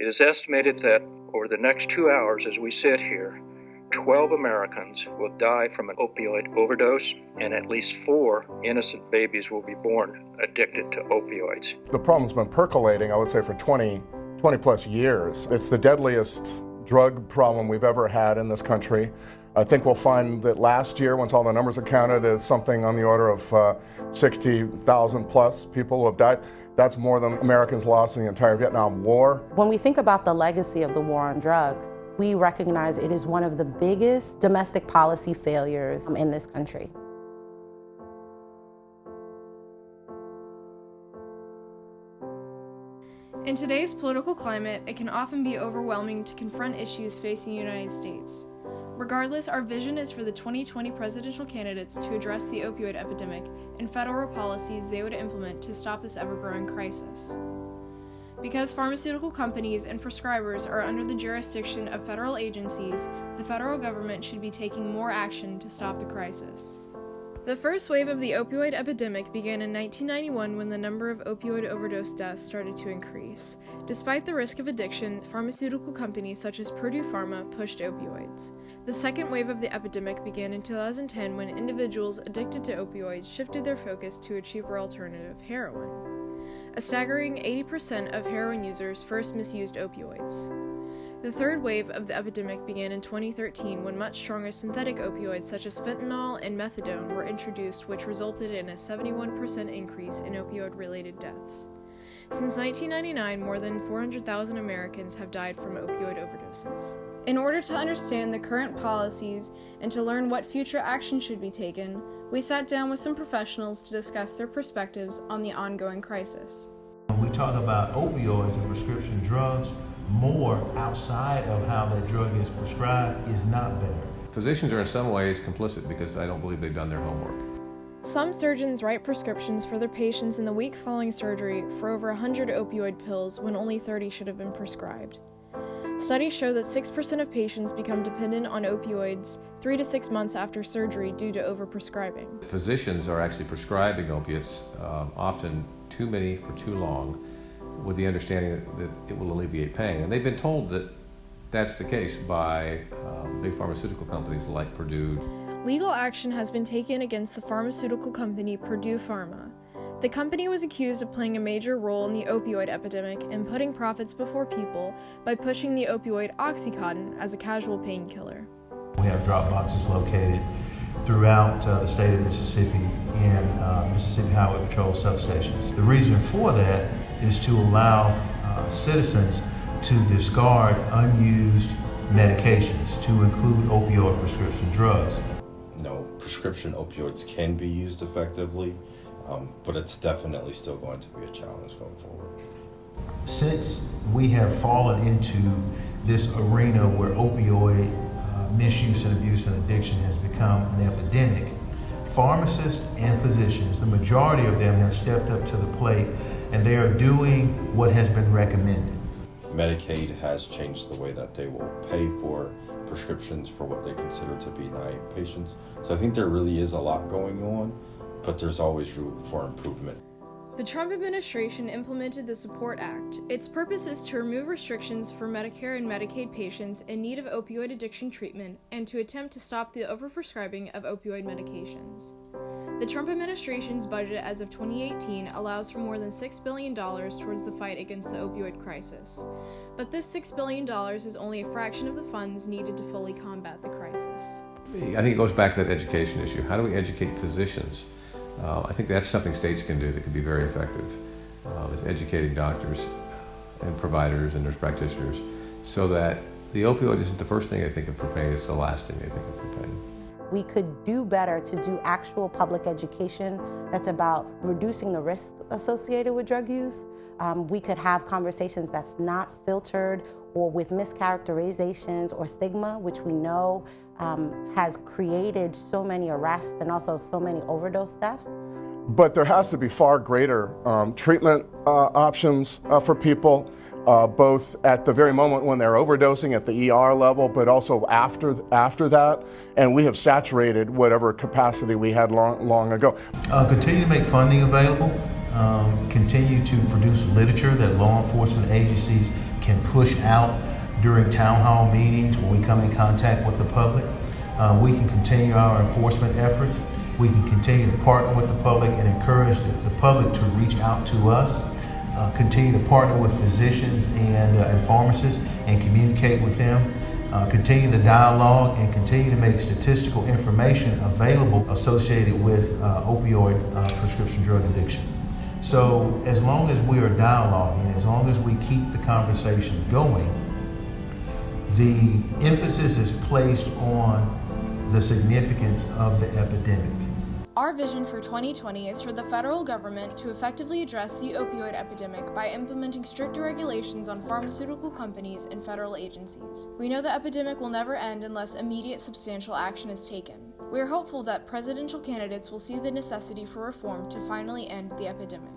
It is estimated that over the next 2 hours as we sit here, 12 Americans will die from an opioid overdose, and at least 4 innocent babies will be born addicted to opioids. The problem's been percolating, I would say, for 20 plus years. It's the deadliest drug problem we've ever had in this country. I think we'll find that last year, once all the numbers are counted, it's something on the order of 60,000 plus people who have died. That's more than Americans lost in the entire Vietnam War. When we think about the legacy of the war on drugs, we recognize it is one of the biggest domestic policy failures in this country. In today's political climate, it can often be overwhelming to confront issues facing the United States. Regardless, our vision is for the 2020 presidential candidates to address the opioid epidemic and federal policies they would implement to stop this ever-growing crisis. Because pharmaceutical companies and prescribers are under the jurisdiction of federal agencies, the federal government should be taking more action to stop the crisis. The first wave of the opioid epidemic began in 1991 when the number of opioid overdose deaths started to increase. Despite the risk of addiction, pharmaceutical companies such as Purdue Pharma pushed opioids. The second wave of the epidemic began in 2010 when individuals addicted to opioids shifted their focus to a cheaper alternative, heroin. A staggering 80% of heroin users first misused opioids. The third wave of the epidemic began in 2013 when much stronger synthetic opioids such as fentanyl and methadone were introduced, which resulted in a 71% increase in opioid-related deaths. Since 1999, more than 400,000 Americans have died from opioid overdoses. In order to understand the current policies and to learn what future action should be taken, we sat down with some professionals to discuss their perspectives on the ongoing crisis. When we talk about opioids and prescription drugs, more outside of how that drug is prescribed is not better. Physicians are in some ways complicit because I don't believe they've done their homework. Some surgeons write prescriptions for their patients in the week following surgery for over 100 opioid pills when only 30 should have been prescribed. Studies show that 6% of patients become dependent on opioids 3 to 6 months after surgery due to overprescribing. Physicians are actually prescribing opiates, often too many for too long, with the understanding that it will alleviate pain. And they've been told that that's the case by big pharmaceutical companies like Purdue. Legal action has been taken against the pharmaceutical company Purdue Pharma. The company was accused of playing a major role in the opioid epidemic and putting profits before people by pushing the opioid Oxycontin as a casual painkiller. We have drop boxes located throughout the state of Mississippi in Mississippi Highway Patrol substations. The reason for that is to allow citizens to discard unused medications, to include opioid prescription drugs. No, prescription opioids can be used effectively, but it's definitely still going to be a challenge going forward. Since we have fallen into this arena where opioid misuse and abuse and addiction has become an epidemic, pharmacists and physicians, the majority of them have stepped up to the plate and they are doing what has been recommended. Medicaid has changed the way that they will pay for prescriptions for what they consider to be naive patients. So I think there really is a lot going on, but there's always room for improvement. The Trump administration implemented the SUPPORT Act. Its purpose is to remove restrictions for Medicare and Medicaid patients in need of opioid addiction treatment and to attempt to stop the overprescribing of opioid medications. The Trump administration's budget as of 2018 allows for more than $6 billion towards the fight against the opioid crisis. But this $6 billion is only a fraction of the funds needed to fully combat the crisis. I think it goes back to that education issue. How do we educate physicians? I think that's something states can do that can be very effective, is educating doctors and providers and nurse practitioners so that the opioid isn't the first thing they think of for pain, it's the last thing they think of for pain. We could do better to do actual public education that's about reducing the risk associated with drug use. We could have conversations that's not filtered or with mischaracterizations or stigma, which we know has created so many arrests and also so many overdose deaths. But there has to be far greater treatment options for people, both at the very moment when they're overdosing at the ER level, but also after that. And we have saturated whatever capacity we had long ago. Continue to make funding available. Continue to produce literature that law enforcement agencies can push out during town hall meetings when we come in contact with the public. We can continue our enforcement efforts. We can continue to partner with the public and encourage the public to reach out to us. Continue to partner with physicians and pharmacists and communicate with them. Continue the dialogue and continue to make statistical information available associated with opioid prescription drug addiction. So as long as we are dialoguing, as long as we keep the conversation going, the emphasis is placed on the significance of the epidemic. Our vision for 2020 is for the federal government to effectively address the opioid epidemic by implementing stricter regulations on pharmaceutical companies and federal agencies. We know the epidemic will never end unless immediate substantial action is taken. We are hopeful that presidential candidates will see the necessity for reform to finally end the epidemic.